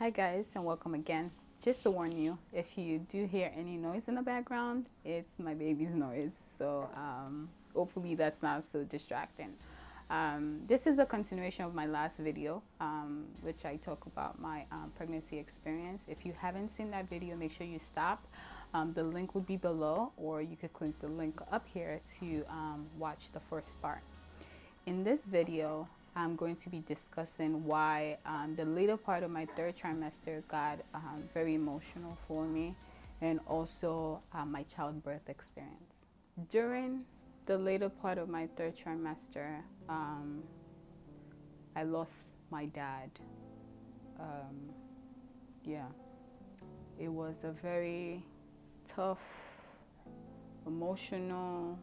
Hi guys, and welcome again. Just to warn you, if you do hear any noise in the background, it's my baby's noise. So hopefully that's not so distracting. This is a continuation of my last video, which I talk about my pregnancy experience. If you haven't seen that video, make sure you stop. The link would be below, or you could click the link up here to watch the first part. In this video, I'm going to be discussing why the later part of my third trimester got very emotional for me, and also my childbirth experience. During the later part of my third trimester, I lost my dad. Yeah, it was a very tough, emotional,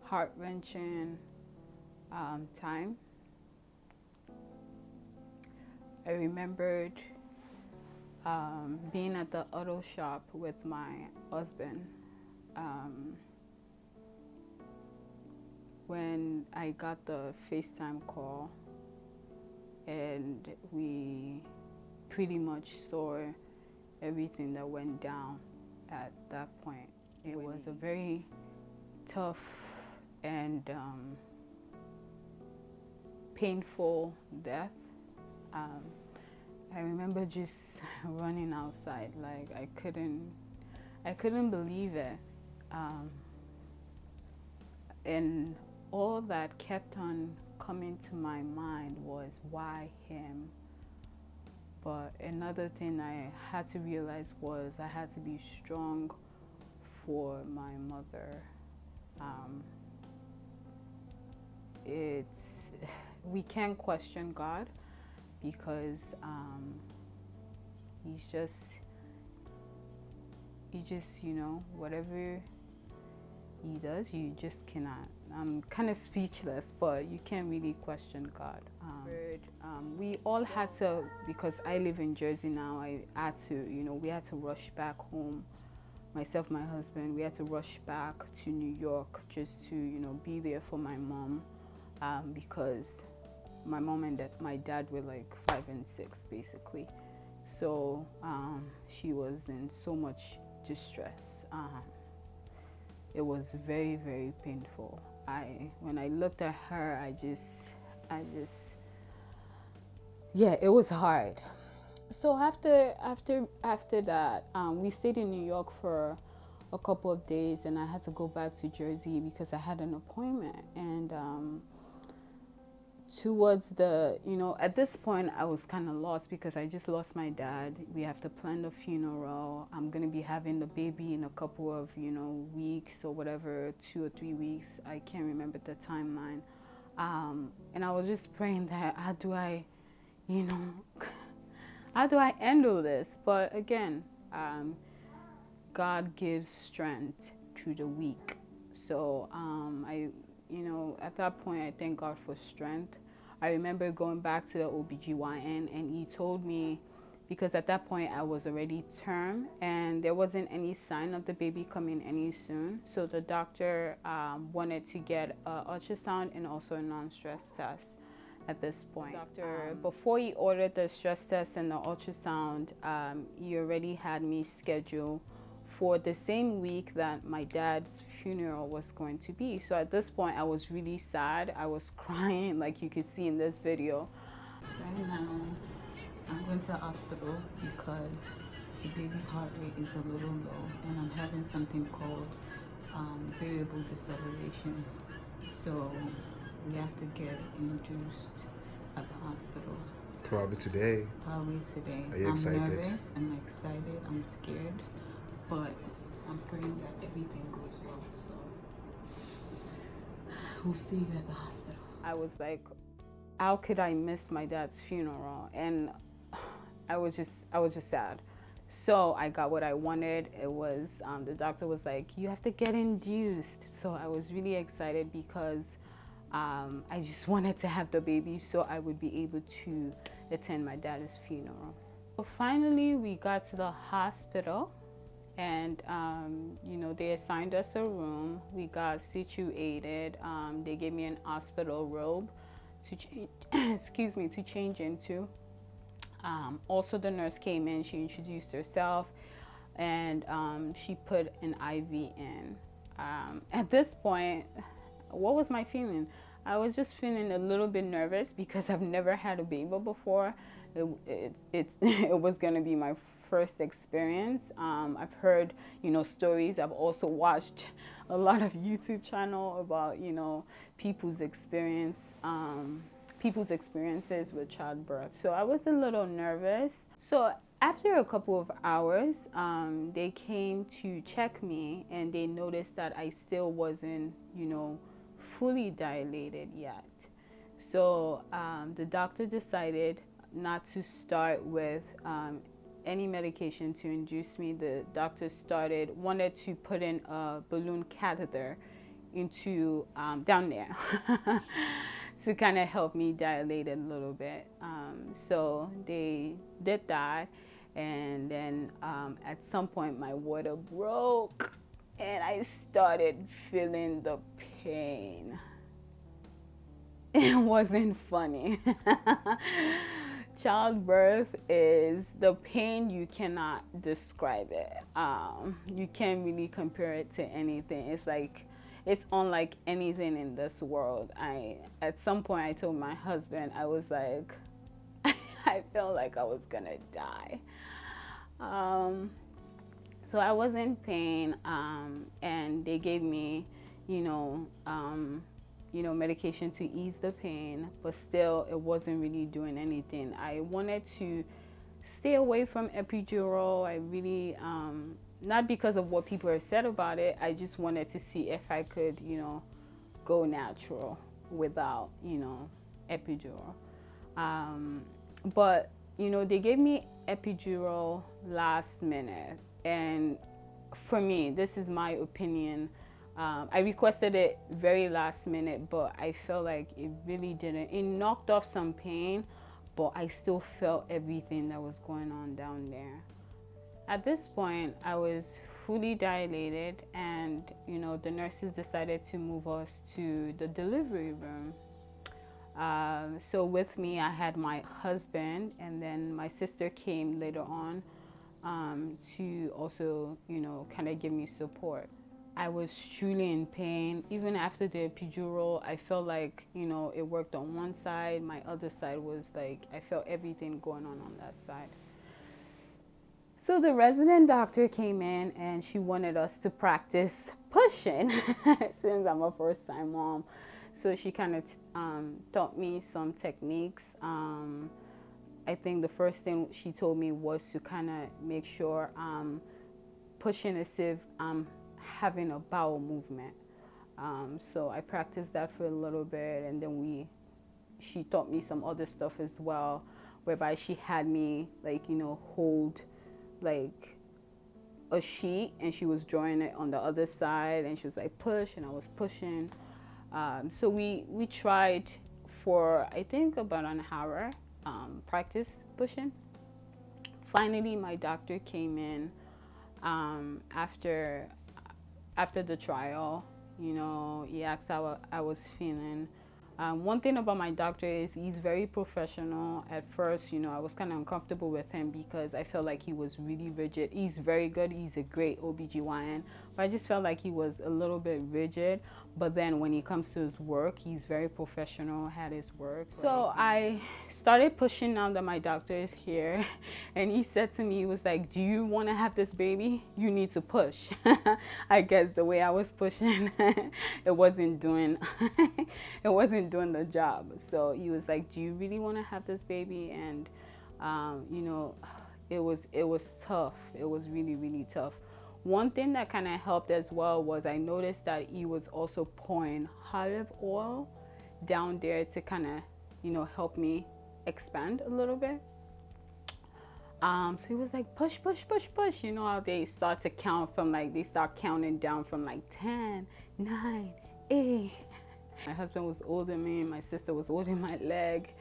heart-wrenching time. I remembered being at the auto shop with my husband when I got the FaceTime call, and we pretty much saw everything that went down at that point. It was a very tough and painful death. I remember just running outside, like I couldn't believe it. And all that kept on coming to my mind was, why him? But another thing I had to realize was I had to be strong for my mother. We can't question God, because he's just whatever he does, you just cannot. I'm kind of speechless, but you can't really question God. We all had to, because I live in Jersey now, we had to rush back home. Myself, my husband, we had to rush back to New York just to, be there for my mom, because my mom and my dad were like 5 and 6 basically. So she was in so much distress. It was very, very painful. When I looked at her, it was hard. So after that, we stayed in New York for a couple of days, and I had to go back to Jersey because I had an appointment. And towards at this point, I was kind of lost because I just lost my dad. We have to plan the funeral. I'm going to be having the baby in a couple of, weeks or whatever, 2 or 3 weeks. I can't remember the timeline. And I was just praying that, how do I handle this? But again, God gives strength to the weak. So at that point, I thank God for strength. I remember going back to the OBGYN, and he told me, because at that point I was already term and there wasn't any sign of the baby coming any soon. So the doctor wanted to get an ultrasound and also a non-stress test at this point. Before he ordered the stress test and the ultrasound, he already had me scheduled for the same week that my dad's funeral was going to be. So at this point, I was really sad. I was crying, like you could see in this video. Right now, I'm going to the hospital because the baby's heart rate is a little low, and I'm having something called variable deceleration. So we have to get induced at the hospital. Probably today. Are you excited? I'm nervous, I'm excited, I'm scared, but I'm praying that everything goes well. So we'll see you at the hospital. I was like, how could I miss my dad's funeral? And I was just sad. So I got what I wanted. It was the doctor was like, you have to get induced. So I was really excited because I just wanted to have the baby so I would be able to attend my dad's funeral. So finally, we got to the hospital, and they assigned us a room. We got situated. They gave me an hospital robe to change, to change into. Also, the nurse came in, she introduced herself, and she put an IV in. At this point, what was my feeling? I was just feeling a little bit nervous because I've never had a baby before. It was going to be my first experience. I've heard, stories. I've also watched a lot of YouTube channel about, people's experience, people's experiences with childbirth. So I was a little nervous. So after a couple of hours, they came to check me, and they noticed that I still wasn't, fully dilated yet. So the doctor decided not to start with any medication to induce me. The doctor wanted to put in a balloon catheter into down there to kind of help me dilate a little bit. So they did that, and then at some point my water broke, and I started feeling the pain. It wasn't funny. Childbirth is the pain, you cannot describe it. You can't really compare it to anything. It's unlike anything in this world. At some point I told my husband, I was like, I felt like I was gonna die. So I was in pain, and they gave me, medication to ease the pain, but still it wasn't really doing anything. I wanted to stay away from epidural. I really, not because of what people have said about it, I just wanted to see if I could, go natural without, epidural. But, they gave me epidural last minute. And for me, this is my opinion, I requested it very last minute, but I felt like it really didn't. It knocked off some pain, but I still felt everything that was going on down there. At this point, I was fully dilated, and the nurses decided to move us to the delivery room. So with me, I had my husband, and then my sister came later on to also, kind of give me support. I was truly in pain. Even after the epidural, I felt like, it worked on one side. My other side was like, I felt everything going on that side. So the resident doctor came in, and she wanted us to practice pushing since I'm a first-time mom. So she kind of taught me some techniques. I think the first thing she told me was to kind of make sure I'm pushing as if I'm having a bowel movement. So I practiced that for a little bit, and then she taught me some other stuff as well, whereby she had me hold like a sheet, and she was drawing it on the other side, and she was like push, and I was pushing. So we tried for I think about an hour, practice pushing. Finally, my doctor came in after the trial. He asked how I was feeling. One thing about my doctor is he's very professional. At first, I was kind of uncomfortable with him because I felt like he was really rigid. He's very good. He's a great OBGYN, but I just felt like he was a little bit rigid. But then when it comes to his work, he's very professional, had his work. So I started pushing now that my doctor is here, and he said to me, he was like, do you want to have this baby? You need to push. I guess the way I was pushing, it wasn't doing the job. So he was like, do you really want to have this baby? And it was tough. It was really, really tough. One thing that kind of helped as well was I noticed that he was also pouring olive oil down there to kind of, help me expand a little bit. So he was like, push, push, push, push. How they start to count from they start counting down from 10, 9, 8. My husband was holding me, my sister was holding my leg.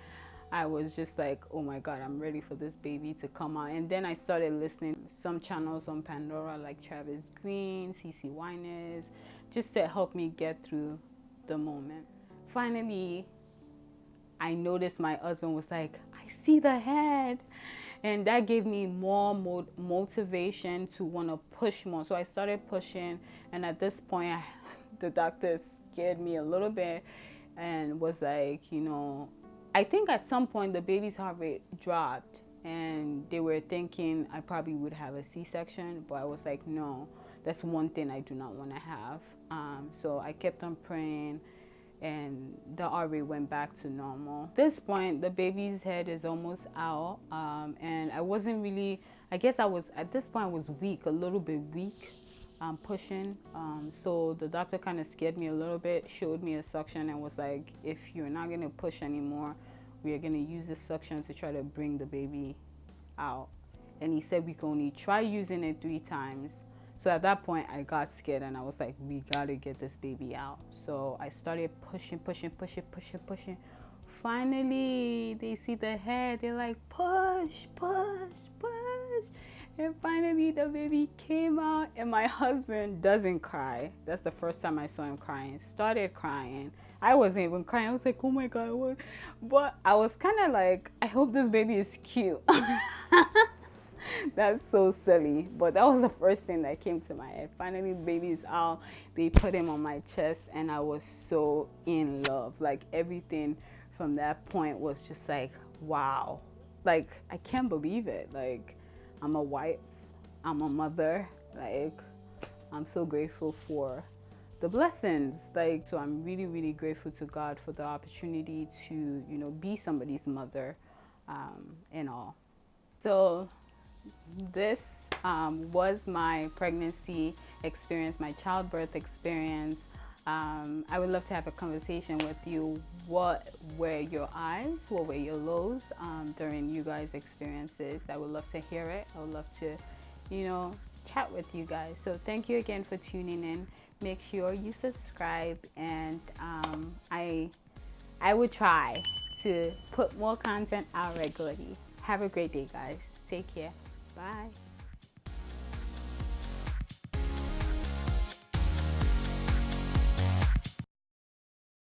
I was just like, oh my God, I'm ready for this baby to come out. And then I started listening to some channels on Pandora like Travis Green, CeCe Winans, just to help me get through the moment. Finally, I noticed my husband was like, I see the head. And that gave me more motivation to want to push more. So I started pushing. And at this point, the doctor scared me a little bit and was like, I think at some point the baby's heart rate dropped. And they were thinking I probably would have a C-section. But I was like, no, that's one thing I do not want to have. So I kept on praying. And the heart rate went back to normal. At this point, the baby's head is almost out. And I wasn't really, I guess at this point I was weak, a little bit weak, pushing. So the doctor kind of scared me a little bit, showed me a suction and was like, if you're not gonna push anymore, we are gonna use this suction to try to bring the baby out. And he said we can only try using it 3 times. So at that point, I got scared and I was like, we gotta get this baby out. So I started pushing. Finally, they see the head. They're like, push. And finally, the baby came out. And my husband doesn't cry. That's the first time I saw him crying. Started crying. I wasn't even crying. I was like, oh my God, what? But I was kind of like, I hope this baby is cute. That's so silly, but that was the first thing that came to my head. Finally, the baby is out. They put him on my chest and I was so in love. Like everything from that point was just like, wow. Like I can't believe it. Like I'm a wife, I'm a mother. Like I'm so grateful for the blessings. Like, so I'm really, really grateful to God for the opportunity to, be somebody's mother, and all. So this was my pregnancy experience, my childbirth experience. I would love to have a conversation with you. What were your highs? What were your lows during you guys' experiences? I would love to hear it. I would love to, chat with you guys. So thank you again for tuning in. Make sure you subscribe, and I would try to put more content out regularly. Have a great day, guys. Take care. Bye.